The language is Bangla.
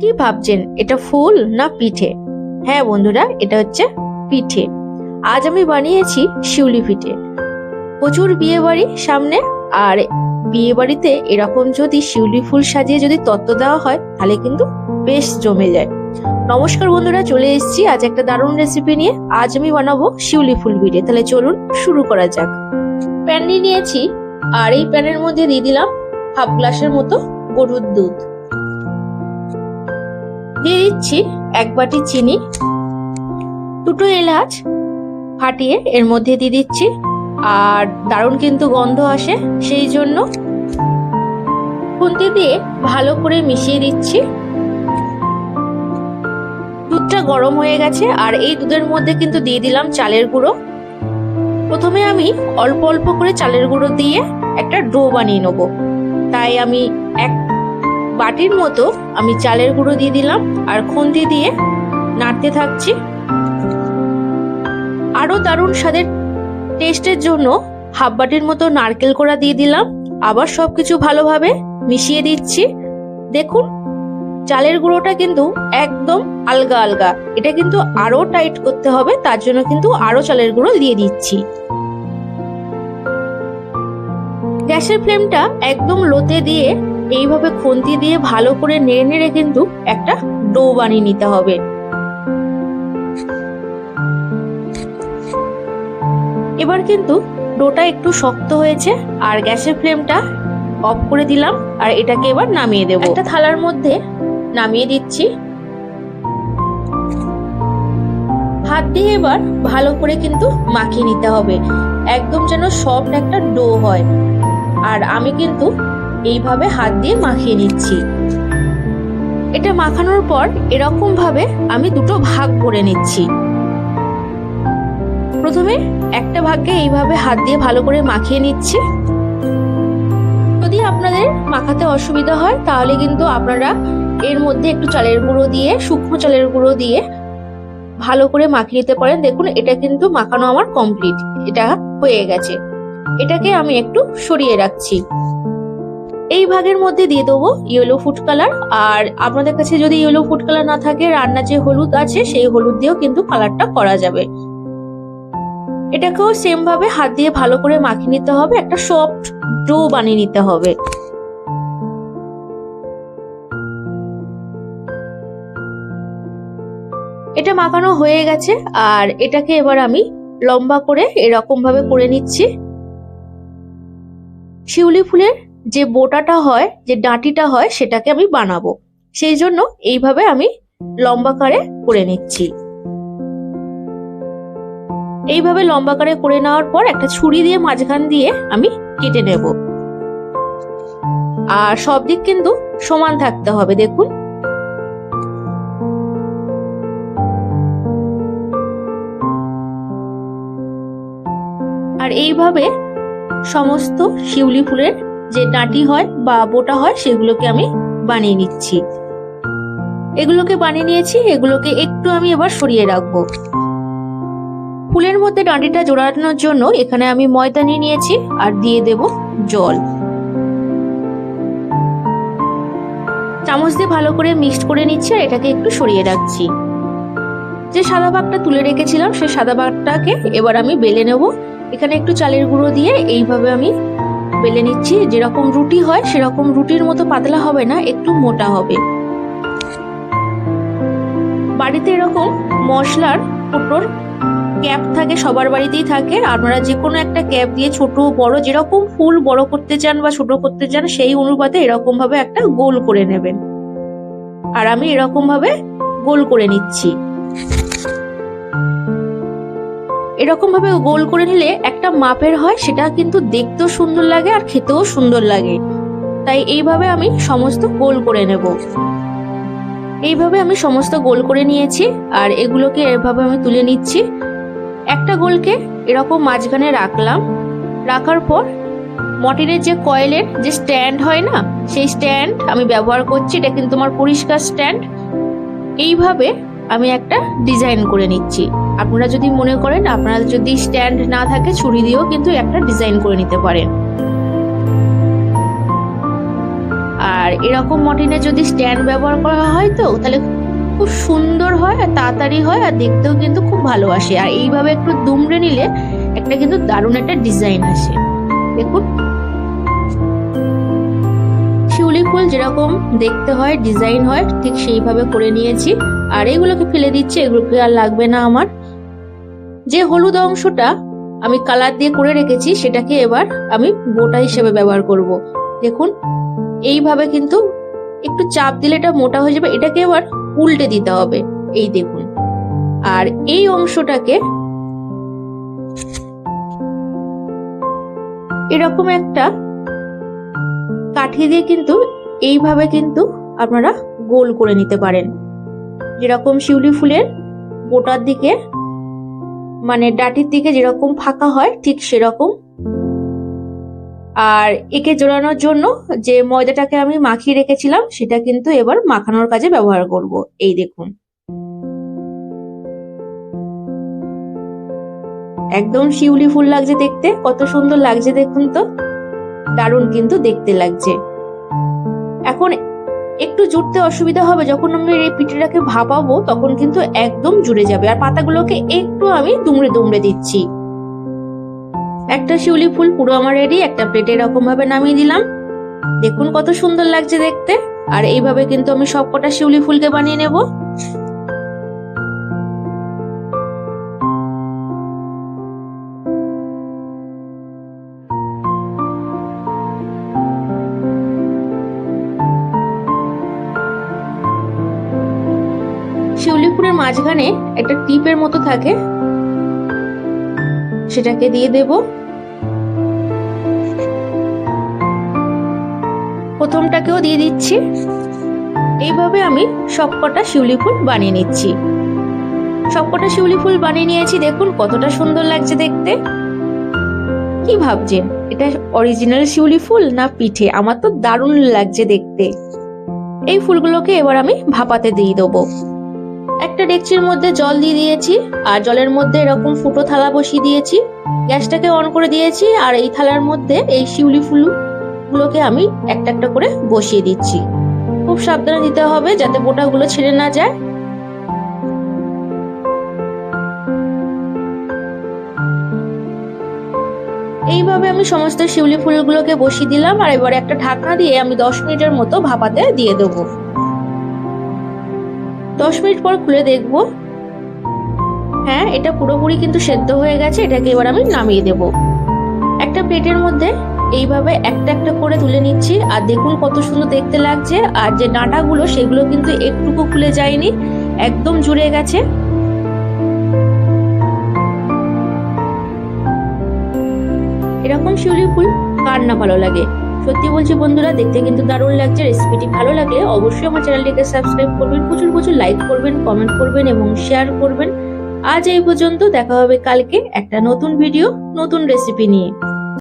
কি ভাবছেন এটা ফুল না পিঠে? হ্যাঁ বন্ধুরা, এটা হচ্ছে পিঠে। আজ আমি বানিয়েছি শিউলি পিঠে। প্রচুর বিয়ে বাড়ি সামনে, আর বিয়ে বাড়িতে এরকম যদি শিউলি ফুল সাজিয়ে যদি তত্ত্ব দেওয়া হয় তাহলে কিন্তু বেশ জমে যায়। নমস্কার বন্ধুরা, চলে এসেছি আজ একটা দারুণ রেসিপি নিয়ে। আজ আমি বানাবো শিউলি ফুল পিঠে। তাহলে চলুন শুরু করা যাক। প্যান নিয়ে নিয়েছি, আর এই প্যানের মধ্যে দিয়ে দিলাম হাফ গ্লাসের মতো গরুর দুধ। দিয়ে দিচ্ছি 1 বাটি চিনি, 2টো এলাচ ফাটিয়ে এর মধ্যে দিয়ে দিচ্ছি। আর দারুণ কিন্তু গন্ধ আসে, সেই জন্য খুন্তি দিয়ে ভালো করে মিশিয়ে দিচ্ছি। দুধটা গরম হয়ে গেছে, আর এই দুধের মধ্যে কিন্তু দিয়ে দিলাম চালের গুঁড়ো। প্রথমে আমি অল্প অল্প করে চালের গুঁড়ো দিয়ে একটা ডো বানিয়ে নেবো, তাই আমি 1 বাটির মতো আমি চালের গুঁড়ো দিয়ে দিলাম, আর খুন্তি দিয়ে নাড়তে থাকছি। আরো দারুণ স্বাদের টেস্টের জন্য হাফ বাটির মতো নারকেল কোড়া দিয়ে দিলাম। আবার সবকিছু ভালোভাবে মিশিয়ে দিচ্ছি। দেখুন চালের গুঁড়োটা কিন্তু একদম আলগা আলগা, এটা কিন্তু আরো টাইট করতে হবে, তার জন্য কিন্তু আরো চালের গুঁড়ো দিয়ে দিচ্ছি। গ্যাসের ফ্লেমটা একদম লোতে দিয়ে এইভাবে খুন্তি দিয়ে ভালো করে নেড়ে নেড়ে কিন্তু একটা ডো বানিয়ে নিতে হবে। এবার কিন্তু ডোটা একটু শক্ত হয়েছে, আর গ্যাসের ফ্লেমটা অফ করে দিলাম, আর এটাকে এবার নামিয়ে দেব। একটা থালার মধ্যে নামিয়ে দিচ্ছি। হাত দিয়ে এবার ভালো করে কিন্তু মাখিয়ে নিতে হবে, একদম যেন সফট একটা ডো হয়। আর আমি কিন্তু এইভাবে হাত দিয়ে মাখিয়ে নিচ্ছি। এটা মাখানোর পর এরকম ভাবে আমি 2টো ভাগ করে নিচ্ছি। প্রথমে একটা ভাগকে এইভাবে হাত দিয়ে ভালো করে মাখিয়ে নিচ্ছি। যদি আপনাদের মাখাতে অসুবিধা হয় তাহলে কিন্তু আপনারা এর মধ্যে একটু চালের গুঁড়ো দিয়ে, শুকনো চালের গুঁড়ো দিয়ে ভালো করে মাখিয়ে নিতে পারেন। দেখুন এটা কিন্তু মাখানো আমার কমপ্লিট, এটা হয়ে গেছে। এটাকে আমি একটু সরিয়ে রাখছি। এই ভাগের মধ্যে দিয়ে দেবো ইয়েলো ফুড কালার, আর আপনাদের কাছে যদি ইয়েলো ফুড কালার না থাকে, রান্নার যে হলুদ আছে সেই হলুদ দিয়েও কিন্তু কালারটা করা যাবে। এটাকেও সেম ভাবে হাত দিয়ে ভালো করে মাখিয়ে নিতে হবে, একটা সফট ডো বানিয়ে নিতে হবে। এটা মাখানো হয়ে গেছে, আর এটাকে এবার আমি লম্বা করে এরকম ভাবে করে নিচ্ছি। শিউলি ফুলের যে বোটাটা হয়, যে ডাঁটিটা হয়, সেটাকে আমি বানাবো, সেই জন্য এইভাবে আমি লম্বা করে করে নিচ্ছি। এইভাবে লম্বা করে করে নেওয়ার পর একটা ছুরি দিয়ে মাঝখান দিয়ে আমি কেটে নেব। আর সব দিক কিন্তু সমান থাকতে হবে। দেখুন আর এইভাবে সমস্ত শিউলি ফুলের যে ডাঁটি হয় বা বোটা হয় সেগুলোকে আমি বানিয়ে নিচ্ছি। এগুলোকে বানিয়ে নিয়েছি, এগুলোকে একটু আমি এবার সরিয়ে রাখবো। ফুলের মধ্যে ডাঁটিটা জোড়ানোর জন্য এখানে আমি ময়দা নিয়ে নিয়েছি, আর দিয়ে দেব জল। চামচ দিয়ে ভালো করে মিক্সড করে নিচ্ছি, আর এটাকে একটু সরিয়ে রাখছি। যে সাদা ভাগটা তুলে রেখেছিলাম সেই সাদা ভাগটাকে এবার আমি বেলে নেব। এখানে একটু চালের গুঁড়ো দিয়ে এইভাবে আমি বেলে নিচ্ছি। যেরকম রুটি হয় সেরকম রুটির মতো পাতলা হবে না, একটু মোটা হবে। বাড়িতে এরকম মশলার কৌটোর ক্যাপ থাকে, সবার বাড়িতেই থাকে। আপনারা যে কোনো একটা ক্যাপ দিয়ে ছোট বড় যেরকম ফুল বড় করতে চান বা ছোট করতে চান সেই অনুপাতে এরকম ভাবে একটা গোল করে নেবেন। আর আমি এরকম ভাবে গোল করে নিচ্ছি। এরকম ভাবে গোল করে নিলে একটা মাপের হয়, সেটা কিন্তু দেখতেও সুন্দর লাগে আর খেতেও সুন্দর লাগে। তাই এইভাবে আমি সমস্ত গোল করে নেব। এইভাবে আমি সমস্ত গোল করে নিয়েছি, আর এগুলোকে এভাবে আমি তুলে নিচ্ছি। একটা গোলকে এরকম মাঝখানে রাখলাম। রাখার পর মটরের যে কয়েলের যে স্ট্যান্ড হয় না, সেই স্ট্যান্ড আমি ব্যবহার করছি। এটা কিন্তু আমার পরিষ্কার স্ট্যান্ড। এইভাবে আমি একটা ডিজাইন করে নিচ্ছি। আপনারা যদি মনে করেন, আপনারা যদি স্ট্যান্ড না থাকে, ছুরি দিয়েও কিন্তু একটা ডিজাইন করে নিতে পারেন। আর এরকম মর্টিনে যদি স্ট্যান্ড ব্যবহার করা হয় তো তাহলে খুব সুন্দর হয় আর তাড়াতাড়ি হয় আর দেখতেও কিন্তু খুব ভালো আসে। আর এইভাবে একটু দুমড়ে নিলে একটা কিন্তু দারুণ একটা ডিজাইন আসে। দেখুন শিউলি ফুল যেরকম দেখতে হয় ডিজাইন হয় ঠিক সেইভাবে করে নিয়েছি। আর এগুলোকে ফেলে দিচ্ছি, এগুলোকে আর লাগবে না আমার। যে হলুদ অংশটা আমি কালার দিয়ে করে রেখেছি সেটাকে এবার আমি বোটা হিসেবে ব্যবহার করব। দেখুন এইভাবে কিন্তু একটু চাপ দিলে এটা মোটা হয়ে যাবে, এটাকে এবার উল্টে দিতে হবে। এই দেখুন, আর এই অংশটাকে এরকম একটা কাঠি দিয়ে কিন্তু এইভাবে কিন্তু আপনারা গোল করে নিতে পারেন। যেরকম শিউলি ফুলের বোটার দিকে মানে ডাটির দিকে যেরকম ফাঁকা হয় ঠিক সেরকম। আর একে জোড়ানোর জন্য যে ময়দাটাকে আমি মাখিয়ে রেখেছিলাম সেটা কিন্তু এবার মাখানোর কাজে ব্যবহার করব। এই দেখুন একদম শিউলি ফুল লাগছে দেখতে, কত সুন্দর লাগছে দেখুন তো, দারুণ কিন্তু দেখতে লাগছে। এখন একটু জুড়তে অসুবিধা হবে, যখন আমি এই পিঠেটাকে ভাপাবো তখন কিন্তু একদম জুড়ে যাবে। আর পাতাগুলোকে একটু আমি দুমড়ে দুমড়ে দিচ্ছি। একটা শিউলি ফুল পুরো আমার রেডি, একটা প্লেটে এরকম ভাবে নামিয়ে দিলাম। দেখুন কত সুন্দর লাগছে দেখতে। আর এইভাবে কিন্তু আমি সবকটা শিউলি ফুলকে বানিয়ে নেব। শিউলি ফুলের মাঝখানে একটা টিপের মতো থাকে, সেটাকে দিয়ে দেব। প্রথমটাকেও দিয়ে দিচ্ছি। এইভাবে আমি সবকটা শিউলি ফুল বানিয়ে নিচ্ছি। সবকটা শিউলি ফুল বানিয়ে নিয়েছি, দেখুন কতটা সুন্দর লাগছে দেখতে। কি ভাবছেন এটা অরিজিনাল শিউলি ফুল না পিঠে? আমার তো দারুণ লাগছে দেখতে। এই ফুলগুলোকে এবার আমি ভাপাতে দিয়ে দেবো। একটা ডেকচির মধ্যে জল দিয়ে দিয়েছি আর জলের মধ্যে এরকম ফুটো থালা বসিয়ে দিয়েছি। গ্যাসটাকে অন করে দিয়েছি আর এই থালার মধ্যে এই শিউলি ফুলগুলোকে আমি একটা একটা করে বসিয়ে দিচ্ছি। খুব সাবধানে দিতে হবে যাতে বোটাগুলো ছিঁড়ে না যায়। এইভাবে আমি সমস্ত শিউলি ফুলগুলোকে বসিয়ে দিলাম আর এবারে একটা ঢাকনা দিয়ে আমি 10 মিনিটের মতো ভাপাতে দিয়ে দেবো। 10 মিনিট পর খুলে দেখব, হ্যাঁ এটা পুরোপুরি কিন্তু সেদ্ধ হয়ে গেছে। এটাকে এবার আমি নামিয়ে দেব। একটা প্লেটের মধ্যে এইভাবে একটা একটা করে তুলে নিচ্ছি। আর দেখুন কত সুন্দর দেখতে লাগছে। আর যে ডাঁটাগুলো সেগুলো কিন্তু একটুকু খুলে যায়নি, একদম জুড়ে গেছে। এরকম শিউলি ফুল কার না ভালো লাগে? সত্যি বলছি বন্ধুরা, দেখতে কিন্তু দারুণ লাগছে। রেসিপিটি ভালো লাগলে অবশ্যই আমার চ্যানেলটিকে সাবস্ক্রাইব করবেন, প্রচুর প্রচুর লাইক করবেন, কমেন্ট করবেন এবং শেয়ার করবেন। আজ এই পর্যন্ত, দেখা হবে কালকে একটা নতুন ভিডিও নতুন রেসিপি নিয়ে।